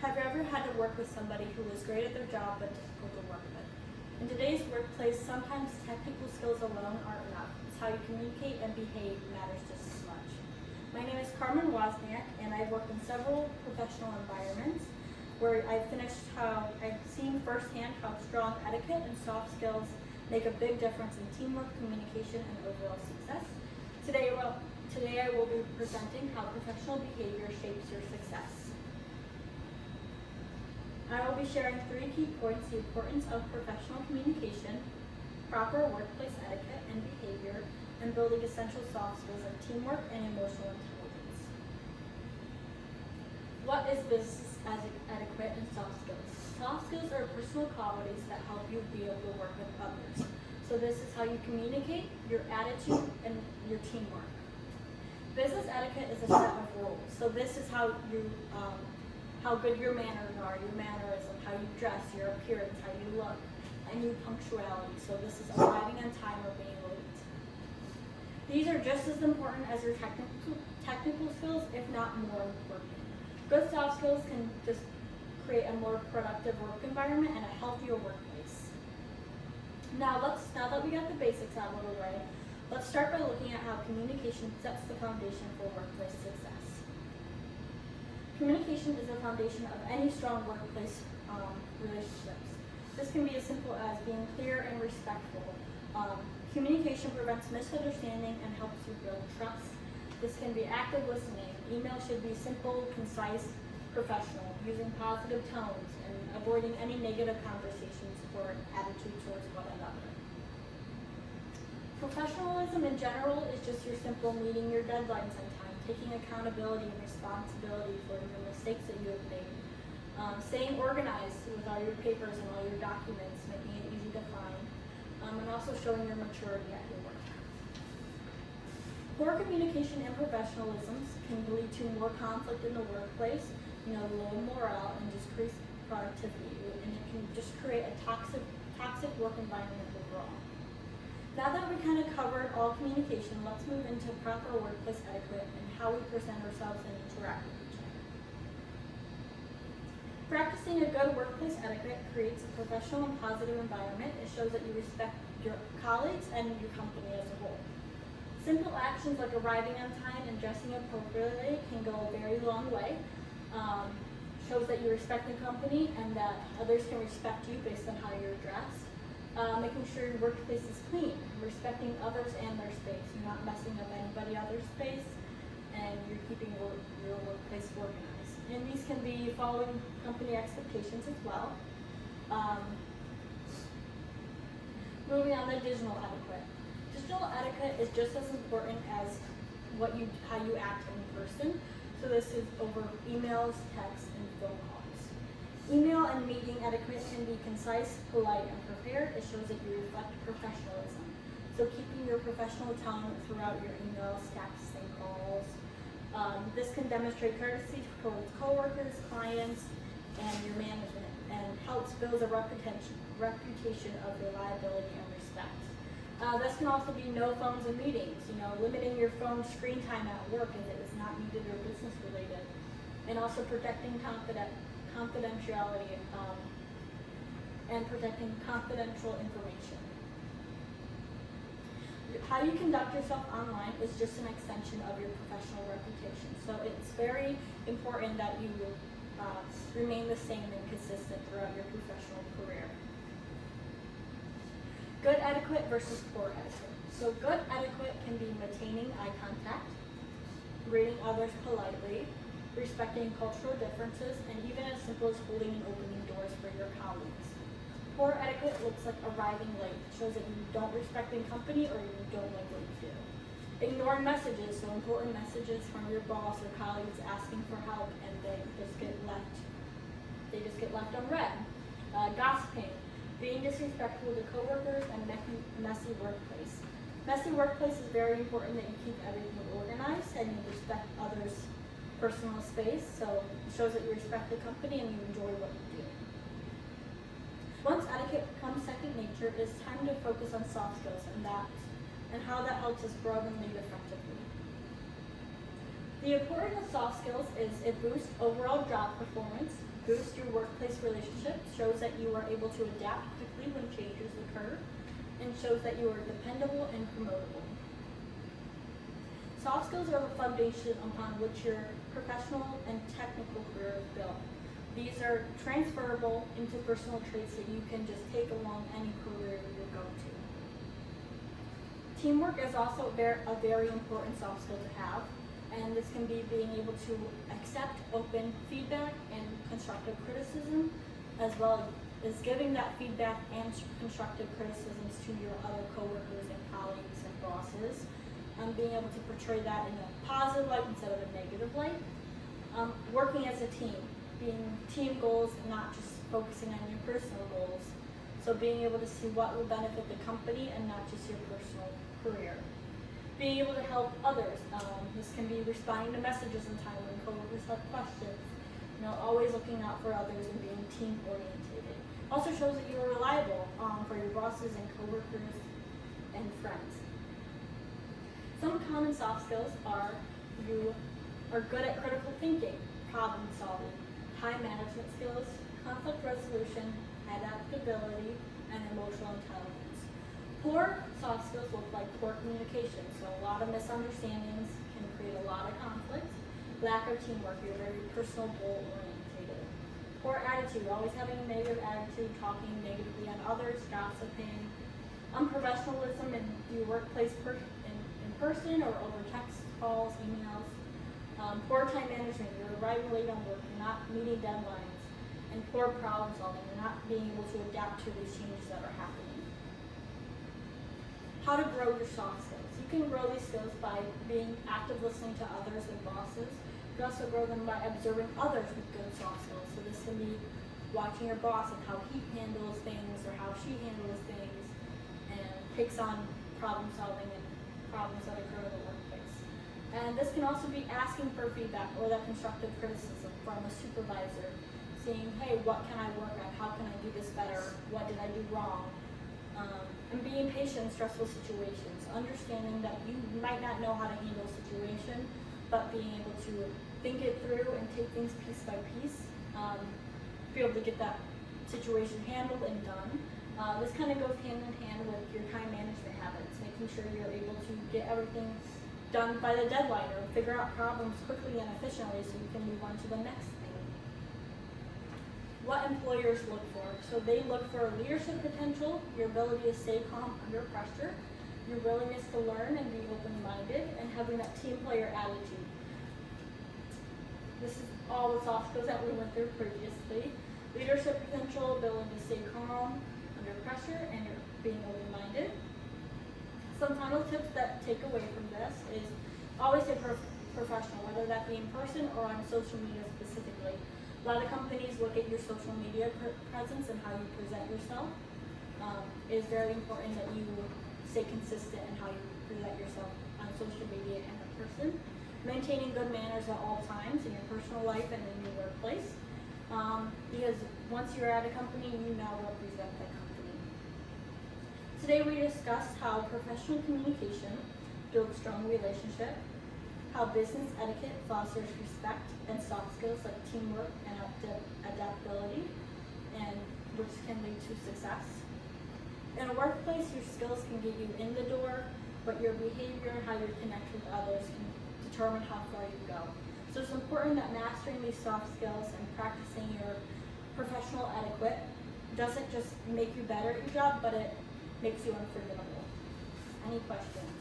Have you ever had to work with somebody who was great at their job but difficult to work with? In today's workplace, sometimes technical skills alone aren't enough. It's how you communicate and behave matters just as much. My name is Carmen Wozniak, and I've worked in several professional environments where I've seen firsthand how strong etiquette and soft skills make a big difference in teamwork, communication, and overall success. Today I will be presenting how professional behavior shapes your success. I will be sharing 3 key points: the importance of professional communication, proper workplace etiquette and behavior, and building essential soft skills like teamwork and emotional intelligence. What is business etiquette and soft skills? Soft skills are personal qualities that help you be able to work with others. So this is how you communicate, your attitude, and your teamwork. Business etiquette is a set of rules. So this is how good your manners are, your mannerism, how you dress, your appearance, how you look, and your punctuality. So this is arriving on time or being late. These are just as important as your technical skills, if not more important. Good soft skills can just create a more productive work environment and a healthier workplace. Now that we got the basics out of the way, let's start by looking at how communication sets the foundation for workplace success. Communication is the foundation of any strong workplace relationships. This can be as simple as being clear and respectful. Communication prevents misunderstanding and helps you build trust. This can be active listening. Email should be simple, concise, professional, using positive tones and avoiding any negative conversations or attitude towards one another. Professionalism in general is just your simple meeting your deadlines on time, taking accountability and responsibility for your mistakes that you have made, staying organized with all your papers and all your documents, making it easy to find, and also showing your maturity at your work. Poor communication and professionalism can lead to more conflict in the workplace, low morale, and decreased productivity, and it can just create a toxic work environment overall. Now that we kind of covered all communication, let's move into proper workplace etiquette and how we present ourselves and interact with each other. Practicing a good workplace etiquette creates a professional and positive environment. It shows that you respect your colleagues and your company as a whole. Simple actions like arriving on time and dressing appropriately can go a very long way. Shows that you respect the company and that others can respect you based on how you're dressed. Making sure your workplace is clean, respecting others and their space. You're not messing up anybody else's space, and you're keeping your workplace organized. And these can be following company expectations as well. Moving on to digital etiquette. Digital etiquette is just as important as how you act in person. So this is over emails, texts, and phone calls. Email and meeting etiquette can be concise, polite, and prepared. It shows that you reflect professionalism. So keeping your professional tone throughout your emails, texts, and calls. This can demonstrate courtesy towards coworkers, clients, and your management, and helps build a reputation of reliability and respect. This can also be no phones in meetings, limiting your phone screen time at work if it is not needed or business related, and also protecting confidentiality and protecting confidential information. How you conduct yourself online is just an extension of your professional reputation. So it's very important that you remain the same and consistent throughout your professional career. Good etiquette versus poor etiquette. So good etiquette can be maintaining eye contact, greeting others politely, respecting cultural differences, and even as simple as holding and opening doors for your colleagues. Poor etiquette looks like arriving late. It shows that you don't respect the company or you don't like what you do. Ignoring messages, so important messages from your boss or colleagues asking for help and they just get left unread. Gossiping, being disrespectful to coworkers, and messy workplace. Messy workplace is very important that you keep everything organized and you respect others' personal space, so it shows that you respect the company and you enjoy what you do. Once etiquette becomes second nature, it's time to focus on soft skills and how that helps us grow and lead effectively. The importance of soft skills is it boosts overall job performance, boosts your workplace relationships, shows that you are able to adapt quickly when changes occur, and shows that you are dependable and promotable. Soft skills are the foundation upon which your professional and technical career is built. These are transferable into personal traits that you can just take along any career you go to. Teamwork is also a very important soft skill to have, and this can be being able to accept open feedback and constructive criticism, as well as giving that feedback and constructive criticisms to your other coworkers and colleagues and bosses, being able to portray that in a positive light instead of a negative light. Working as a team, being team goals and not just focusing on your personal goals. So being able to see what will benefit the company and not just your personal career. Being able to help others. This can be responding to messages in time when coworkers have questions. Always looking out for others and being team oriented. Also shows that you are reliable for your bosses and coworkers and friends. Some common soft skills are you are good at critical thinking, problem solving, time management skills, conflict resolution, adaptability, and emotional intelligence. Poor soft skills look like poor communication, so a lot of misunderstandings can create a lot of conflict. Lack of teamwork, you're very personal goal oriented. Poor attitude, always having a negative attitude, talking negatively on others, gossiping. Unprofessionalism in your workplace in person or over text calls, emails. Poor time management, you're arriving late on work, you're not meeting deadlines. And poor problem solving, you're not being able to adapt to these changes that are happening. How to grow your soft skills. You can grow these skills by being active listening to others and bosses. You can also grow them by observing others with good soft skills. So this can be watching your boss and how he handles things or how she handles things and takes on problem solving and problems that occur in the workplace. And this can also be asking for feedback or that constructive criticism from a supervisor, seeing, hey, what can I work on? How can I do this better? What did I do wrong? And being patient in stressful situations, understanding that you might not know how to handle a situation, but being able to think it through and take things piece by piece, be able to get that situation handled and done. This kind of goes hand in hand with your time management habits, making sure you're able to get everything done by the deadline or figure out problems quickly and efficiently so you can move on to the next thing. What employers look for. So they look for leadership potential, your ability to stay calm under pressure, your willingness to learn and be open-minded, and having that team player attitude. This is all the soft skills that we went through previously. Leadership potential, ability to stay calm under pressure, and you're being open-minded. Some final tips that take away from this is always stay professional, whether that be in person or on social media specifically. A lot of companies look at your social media presence and how you present yourself. It is very important that you stay consistent in how you present yourself on social media and in person. Maintaining good manners at all times in your personal life and in your workplace. Because once you're at a company, you now represent that company. Today we discussed how professional communication builds strong relationships, how business etiquette fosters respect and soft skills like teamwork and adaptability, and which can lead to success. In a workplace, your skills can get you in the door, but your behavior and how you connect with others can determine how far you go. So it's important that mastering these soft skills and practicing your professional etiquette doesn't just make you better at your job, but it makes you unforgettable. Any questions?